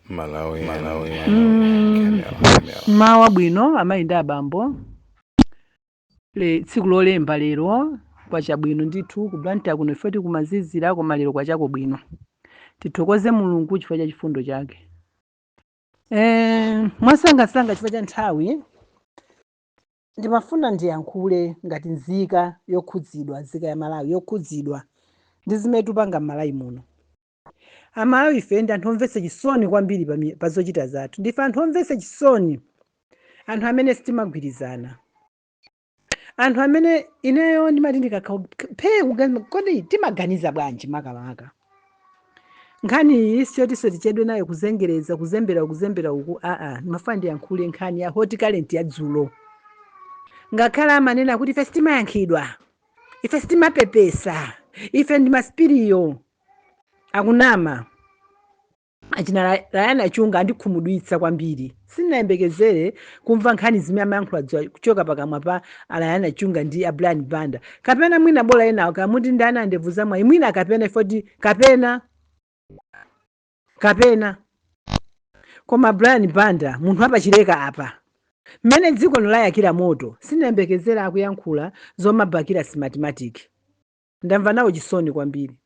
Malawi. Mawa bwino amayi ndi abambo tsiku lolemba lero kwacha bwino ndithu ku Blantyre kuno ife tikumazizira koma lero kwachako bwino tithokoze Mulungu chifukwa cha chifundo chake. Mwasangasanga chifukwa cha nthawi ndimafuna ndiyankhule ngati nzika yokhudzidwa, nzika ya Malawi yokhudzidwa ndi zimene tupanga m'Malawi muno. Amalawi ife ndi anthu omvetsa chisoni kwambiri pa zochita zathu, ndife anthu omvetsa chisoni, anthu amene sitimagwirizana, anthu amene ineyo ndimati ndikakhala kodi timaganiza bwanji makamaka. Nkhani iyi siyotinso tichedwe nayo kuzembera uku ndimafuna ndiyankhule nkhani ya hot current ya dzulo. Ngakhale amanena kuti ife sitimayankhidwa, ife sitimapepesa, ife ndi masipiriyo akunama. Achina Layana Chunga andikhumudwitsa kwambiri. Sindinayembekezere kumva nkhani zimene amayankhula kuchoka pakamwa pa Layana Chunga ndi Brian Banda. Kapena mwina bola enawo kamuti ndi ana ndevu zamwayi mwina kapena ifoti kapena koma Brian Banda munthu apachileka apa. Mmene dziko layakira moto sindinayembekezera akuyankhula zomabakira mathematic. Ndamva nawo chisoni kwambiri.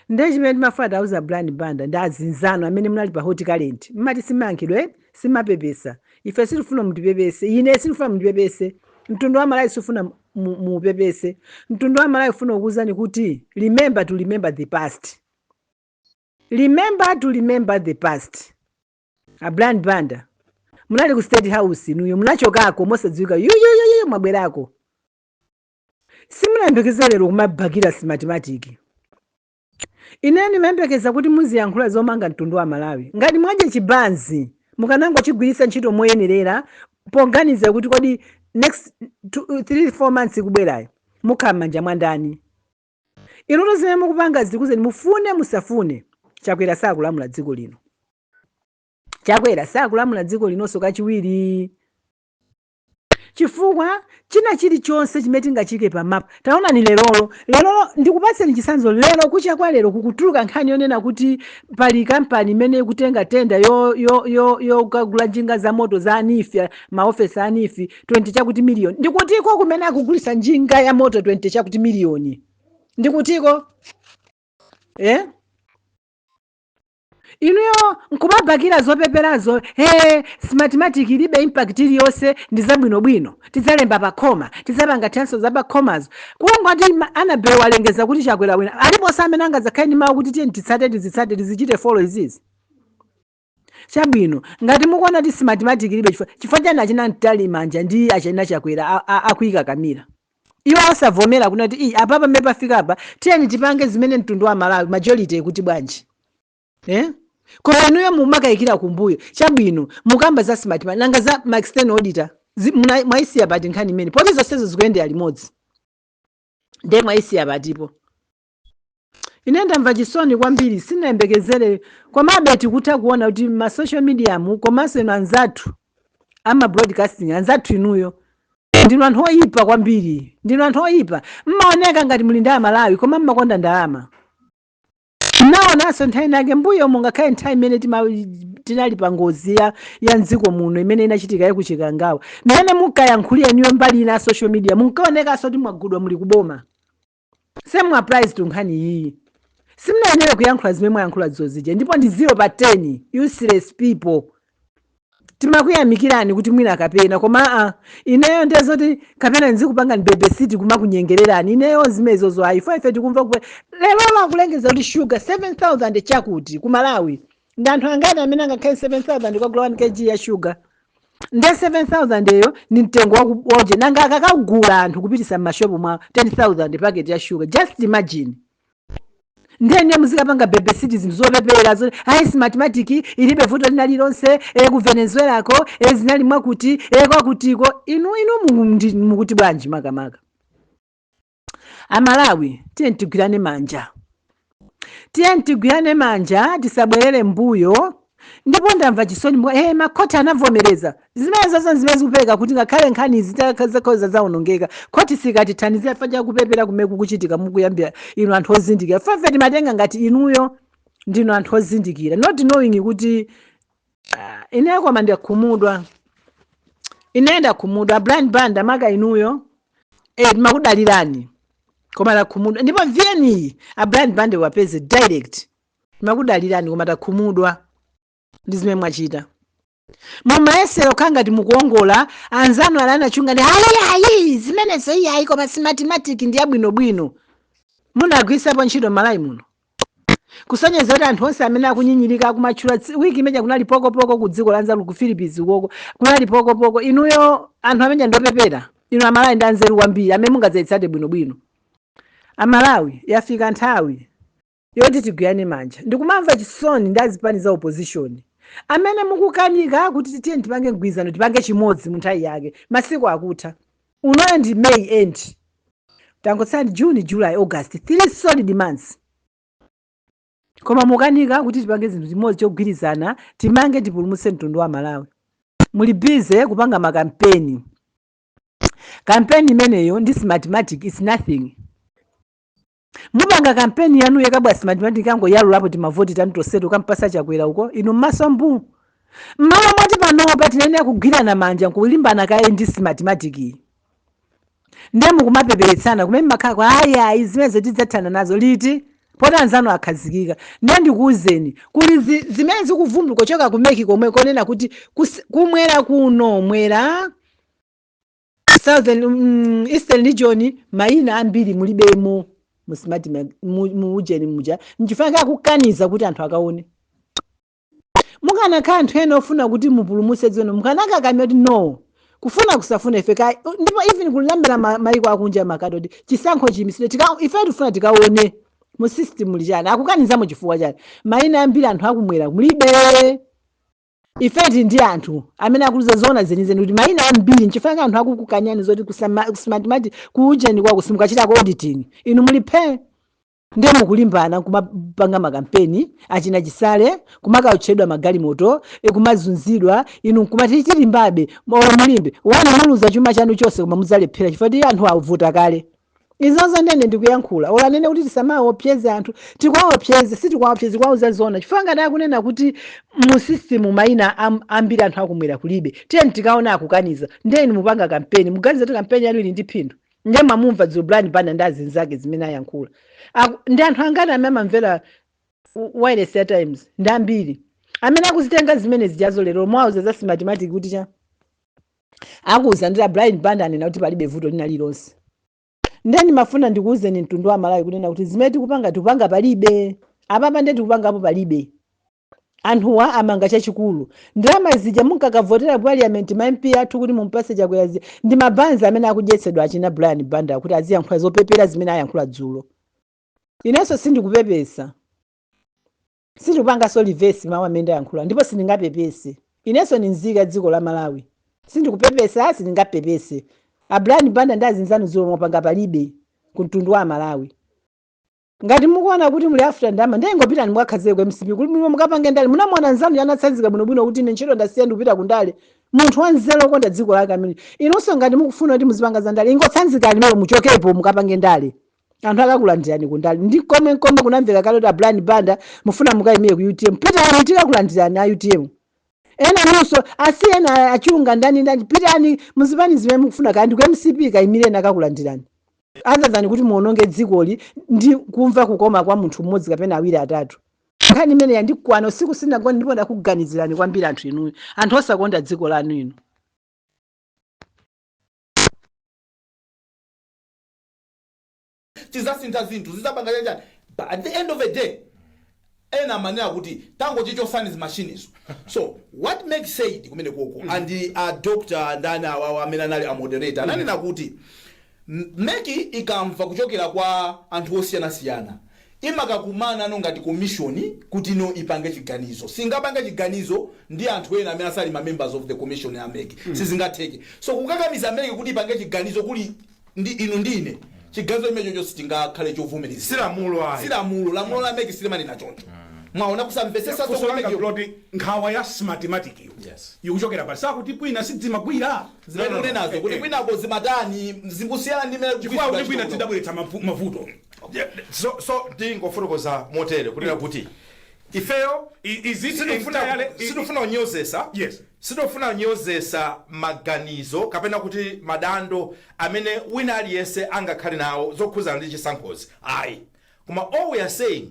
Ndiye chimene ndimafuna ndauza Brian Banda ndi azinzano amene munali pa hot current. Mmati simayankhidwe, simapepesa. Ife sitifuna mutipepese, ine sindifuna mutipepese. Mtundu wa Malawi sifuna mupepese. Mtundu wa Malawi ufuna kukuwuzani kuti remember to remember the past. Remember to remember the past. Brian Banda munali ku State House nuyo munachokako mosadziwika yoyoyoyo mwabwerako. Simunayembekezera lero kumabakira mathematic. Ine ndimembekeza kuti muziyankhula zomanga mtundu wa Malawi. Ngati mwaje chibanzi mukanangochigwiritsa ntchito moyenerera poganiza kuti kodi next 3-4 months kubwerayo mukhala m'manja mwa ndani. Inuto zimene mukupanga zikuzeni mufune musafune Chakwera sakulamula dziko lino. Chakwera sakulamula dziko linonso kachiwiri. Chifukwa china chilichonse chimene tingachike pa map. Taona ni lero ndikupatseni chitsanzo lero kucha kwa lero kukutuluka nkhani yonena kuti pali kampani imene ikutenga tenda yo kagula njinga za moto za Anifi, maofesi a Anifi 20 chakuti miliyoni. Ndikutiko kumene akugulisa njinga ya moto 20 chakuti miliyoni. Ndikutiko inuyo nkubabakira zopeperazo mathematic ilibe impact iliyonse ndi zabwinobwino tidzalemba pakhoma tidzapanga thanso zapakomazo kuwangati Anabel walengeza kuti Chakwera wina aliponso amene angadzakhale mawu kuti tiye titsate tizichite follow izizi chabwino ngati mukuona ti mathematic ilibe chifukwa chani achina mtali manja ndi achina Chakwera akuyika kamira iwo osavomera kunati apa pamene pafika apa tiyeni tipange zimene mtundu wa Malawi majority ikuti bwanji koma inuyo mumakayikira kumbuyo chabwino mukamba za mathematic nanga za external auditor mwaisiya pati nkhani imene poti zonsezo zikuyendera limodzi ndiye mwaisiya patipo. Ine ndamva chisoni kwambiri sindinayembekezere komabe tikutha kuona kuti ma social media komanso inu anzathu ama broadcasting anzathu inuyo ndinu anthu oyipa kwambiri, ndinu anthu oyipa mmaoneka ngati muli ndi Malawi koma mmakonda ndalama. Naonanso nthawi nake mbuyo mungakhale nthawi imene tinali pa ngozi ya mdziko muno imene inachitika kuchikangawa mmene mukayankhulira niyo mbali ina social media munkaonekanso kuti mwagudwa muli kuboma. Same applies to nkhani iyi. Simunayenera kuyankhula zimene mwayankhula zozije ndipo ndi 0 pa 10 useless people. Timakuyamikirani kuti mwina kapena koma ineyo ndezoti kapena nzikupanga babysitting kumakunyengererani ineyo zimezo zo ife tikumva lero lakulengeza kuti sugar 7,000 chakuti ku Malawi ndi anthu angati amene angakhale 7,000 kwa gula 1 kg ya sugar ndi 7,000 eyo ni mtengo wakuoje nanga akakagula anthu kupitisa m'mashopu mwa 10,000 packet ya sugar just imagine. Ndene muzikapanga babysitting zinthu zopepera zo mathematic ilibe vuto linali lonse ku Venezuela ko zinali mwakuti kwakutiko inu mukuti bwanji makamaka. Amalawi tiyeni tigwirane manja tisabwerere mbuyo ndipo ndamva chisoni makhoti anavomereza zimene zonse zimene zikupeka kuti ngakhale nkhani zitakhaza zaonongeka khoti sikatithandizira fanya kupepera kumeku kuchitika mukuyambira inu anthu ozindikira fafe timatenga ngati inuyo ndinu anthu ozindikira not knowing kuti ine koma ndakhumudwa inaenda kumudwa blind band amaga inuyo makudalirani koma takhumudwa ndipo vyeni a blind band wapeze direct makudalirani koma takhumudwa ndi zimene mwachita mumayesero khangati mukuongola anzanu alana chunga ndi hayi zimenezo iyayi koma si mathematics ndi abwinobwino munagwisapo ntchito malayi muno kusonyeza kuti anthu onse amene akunyinyirika akumatchula wiki imene kunali pokopoko ku dziko la nzalu ku Philippines ukoko kunali pokopoko inuyo anthu amene ndopepera inu amalawi ndi anzeru kwambiri amene mungadzayitsate bwinobwino amalawi yafika nthawi yoti tigwirane manja ndikumamva chisoni ndi azipani za opposition amene mukukanika kuti tiye tipange mgwirizano tipange chimodzi mu nthawi yake masiku akutha unoyo ndi May end tangotsani June July August 3 solid months koma mukanika kuti tipange zinthu zimodzi chogwirizana timange tipulumutse mtundu wa Malawi muli busy kupanga makampeni kampeni imeneyo ndi mathematics is nothing mupanga kampeni yanu yakabwa mathematics yango yalulapo timavoti tanitosetu kampasa chakwera uko inu maso mbu mmawa moti panopa tinene kugwirana manja kulimbana kaye ndi mathematics ndiye mukumapepeletsana kumene makhala kwa ayi zimene tidzathana nazo liti pota anzanu akhazikika ndiye ndikuuzeni kuli zimene zikuvumbi kuchoka ku Mexico komwe konena kuti kumwera kuno mwera southern eastern region mayina ambiri mulibemo mu ujeni muja nchifukwa kukaniza kuti anthu akaone mukanakhala anthu ena ofuna kuti mupulumutse dzino mukanakakamya kuti no kufuna kusafuna ife kai ndipo even kulambira maiko akunja makadodi chisankho chimisire ife tifuna tikaone mu system lijana akukaniza mu chifukwa chani mayina ambiri anthu akumwera mulibe ife ndi anthu amene akuluza zona zenizeni kuti mayina ambiri nchifukwa anthu akukukanyani zoti kumatimati kuujeni kwa kusimukachita auditing inu muliphe ndiye mukulimbana kumapanga makampeni achina chisale kumakauchedwa magalimoto kumazunzidwa inu kumati chilimbabe mulimbe wana muluza chuma chanu chose koma mudzalephera chifukwa ndi anthu avuta kale izozo ndene ndikuyankhula ola nene kuti tisamaopyeze anthu tikwaopyeze sitikwaopyeze kwauza zona chifukwa ngati akunena kuti mu system mayina ambiri anthu akumwera kulibe tiye tikaona akukaniza ndiye mupanga kampeni muganiza kuti kampeni yanu ili ndi phindu ndiye mwamumva Blind Band ndi azinzake zimene ayankhula ndi anthu angati amene amamvera wireless at times ndi ambiri amene akuzitenga zimene zijazo lero mwauza za mathematics kuti cha akuza ndi Blind Band anena kuti palibe vuto lina lilonse ndeni mafuna ndikuuzeni mtundu wa Malawi kunena kuti zimene tikupanga palibe apapa ndeti kupangapo palibe anthuwa amanga chachikulu ndalama zija munkakavotera parliament MP athu kuti mumpase chakwerazi ndi mabanzi amene akudyetsedwa achina Blind Band kuti aziyankhula zopepera zimene ayankhula dzulo inenso sindikupepesa sindikupanga solivesi mawu amene ayankhula ndipo sindingapepese inenso ni nzika dziko la Malawi sindikupepesa sindingapepese a Blind Band ndi azinzanu dzulo mwapanga palibe ku mtundu wa Malawi ngati mukuona kuti muli after ndama ndengopita ni mwakhaze kwa MCP kuti mukapange ndale munamwana nzanu yanatsanzika bwinobwino kuti ine ntchito ndasiya ndikupita kundale munthu wanzelo konda dziko lake amene inonso ngati mukufuna kuti muzipanga za ndale ingotsanzika limelo muchokepo mukapange ndale anthu akakulandirani kundale ndi komwe kunamveka kale kuti Blind Band mufuna mukayimire ku UTM pitani tikakulandirani a UTM ena nonso asiyena achunga ndani pitani muzipani zimene mukufuna kandi ku MCP kayimire nakakulandirani azazani kuti muononge dzikoli ndi kumva kukoma kwa munthu mmodzi kapena awiri atatu nkhani imene yandikwana usiku sinagona ndipo ndakuganizirani kwambiri anthu inuyo anthu osakonda dziko lanu inu tizasintha zinthu zizapanga chanjani but at the end of the day ena manena kuti tango chichosani zimashinizo so what makes said kumene koko and doctor ndana awa amene anali a moderator ananena kuti meki ikamva kuchokera kwa anthu osiyana-siyana imakakumana no ngati commission kuti no ipange chiganizo singapange chiganizo ndi anthu ena amene asali ma members of the commission ya meki sizingatheke so kukakamiza meki kuti ipange chiganizo kuli ndi inu ndine chiganizo imecho sitingakhale chovumeleza silamulo lamulo la meki silemani na choncho mwaona kusamvesesa so kuti nkhawa ya mathematics yes ikuchokera pa sakuti bwina sidzimagwira zimene nazo kuti bwinako zimatani zimbusiyana ndi mene chifukwa kuti bwina tidabweretsa mavuto so ndingofotokoza motere kunena kuti ifeyo is it entirely sidofuna unyozesa yes sidofuna unyozesa maganizo kapena kuti madando amene wina aliyese angakhale nawo zokhuzana ndi chisankhozi ayi koma all we are saying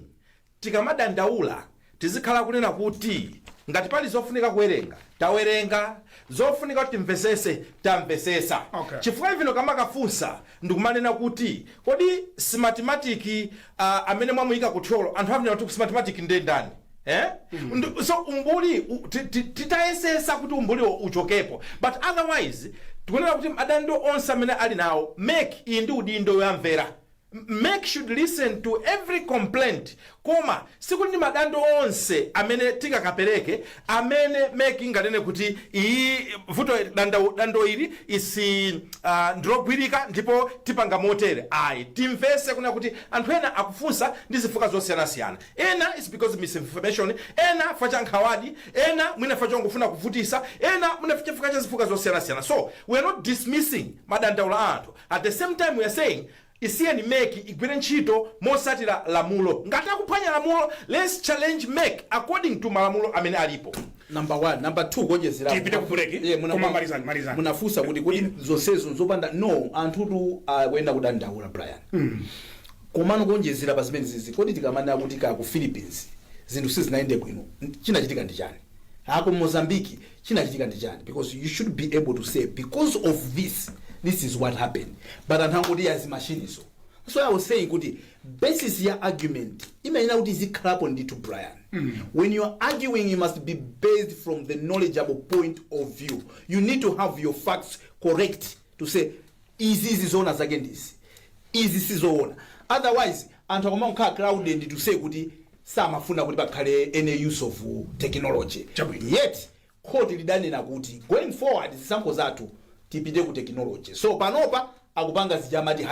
tikamadandaula tizikhala kunena kuti ngati pali zofunika kuwerenga tawerenga zofunika kuti timvesese tamvesesa Okay. chifukwa ivino kamakafunsa ndikumanena kuti kodi simatematiki amene mwamuyika kutholo anthu avinena kuti simatematiki ndiye ndani so umbuli titayesesa kuti umbuliwo uchokepo but otherwise tikunena kuti madando onse amene ali nawo make iyi ndi udindo yoyamvera make should listen to every complaint koma sikuti ndi madando onse amene tikakapereke amene make inganene kuti iyi vuto dando ili isi ndilogwirika ndipo tipanga motere ayi timvese kuna kuti anthu ena akufunsa ndi zifukwa zosiyanasiyana ena is because misinformation ena facha nkhawadi ena mwina facha ngofuna kuvutisa ena mwina chifukwa cha zifukwa zosiyanasiyana so we are not dismissing madandaula anthu at the same time we are saying isiyeni make igwire ntchito mosatira lamulo ngati akuphwanya lamulo let's challenge make according to malamulo amene alipo number 1 number 2 kuonjezera tipite kupuleki koma malizani munafunsa kuti zonsezo zopanda no anthutu akuyenda kudandaula Brian komano kuonjezera pa zimene zizi kodi tikamana kuti ka ku Philippines zinthu sizinayende bwino chinachitika ndi chani ako Mozambique chinachitika ndi chani because you should be able to say because of this is what happened but antangoti as machines so I was saying kuti basis ya argument imeina kuti zikhalapo ndithu Brian when you are arguing you must be based from the knowledgeable point of view you need to have your facts correct to say izi zona zake ndizi izi sizoona otherwise anthu akomakhala crowded to say kuti samafuna kuti pakhale any use of technology yet court lidanena kuti going forward zisankho zathu tipite ku technology so panopa akupanga zijamati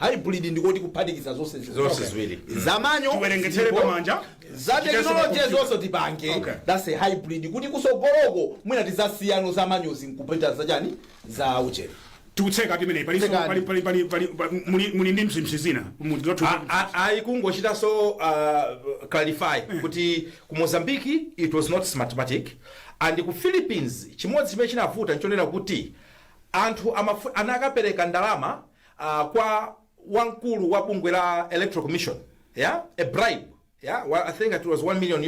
hybrid ndikoti kuphatikiza zonse ziwiri zamanyo tiwerengetsere pamanja za technology zonse tipange that's a hybrid kuti kusogoloko mwina tizasiyano zamanyozi nkupita zachani za uchere tutseka timene muli ndi mzimzizina aikungochita so clarify kuti ku Mozambique it was not Smartmatic and ku Philippines chimodzi chimene chinavuta nchonera kuti anthu anakapereka ndalama kwa wankulu wa bungwe la Electoral Commission a bribe I think it was $1 million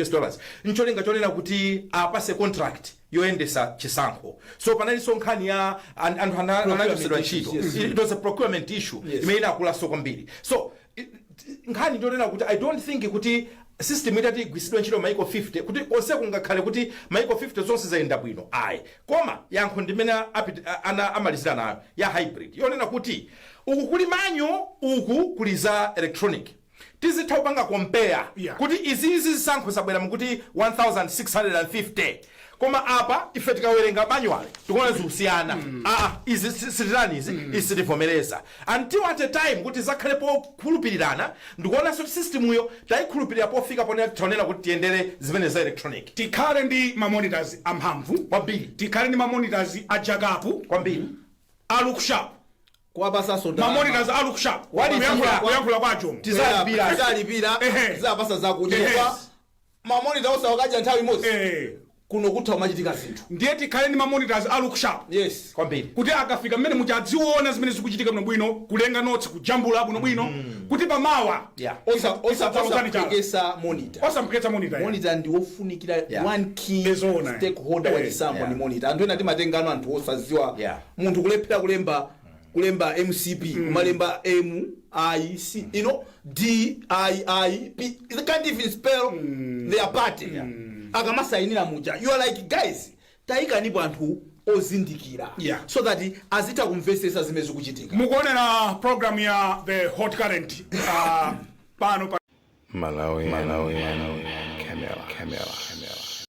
ncholinga chonena kuti apase contract yoendesa chisankho so panalinso nkhani ya anthu anachosedwa ntchito it was a procurement issue imene akula so kwambiri so nkhani ndionena kuti I don't think kuti system itati igwisidwa ntchito maiko 50 kuti onse kungakhale kuti maiko 50 zonse zayenda bwino ayi koma yankho ndimene amalizira nayo ya hybrid yonena kuti uku kuli manyo uku kuli za electronic tizitha kupanga compare kuti izi zisankho zabwera mukuti 1650 koma apa ife tikawerenga manual tikuona zikusiyana izi sitirani izi sitivomereza until at a time kuti zakhalepo khulupirirana ndikuona so system yo tayikhulupirira pofika pone taonena kuti tiyendere zimene za electronic tikhale ndi ma monitors amphamvu kwambiri tikhale ndi ma monitors ajagapu kwambiri alukusharp kwabasa so ma monitors alukusharp kuyankhula kwacho tizalipira zapasa zakudyepa ma monitor osawakaja nthawi imodzi kuno kutha machitika zinthu ndiye tikhale ndi ma monitors alukusharp yes kwambiri kuti akafika mmene muchadziona zimene zikuchitika bwino kulenga notes kujambula bwino kuti pamawa osampekesa monitor ndi wofunikira one key stakeholder wa chisankho ni monitor anthu ena timatengano anthu osaziwa munthu kulephera kulemba MCP kumalemba MIC you know DIIP they can't even spell their party akamasayinira muja you are like guys taikanipo anthu ozindikira so that azita kumvesesa zimene zikuchitika mukuonera program ya the hot current pano Malawi Camera.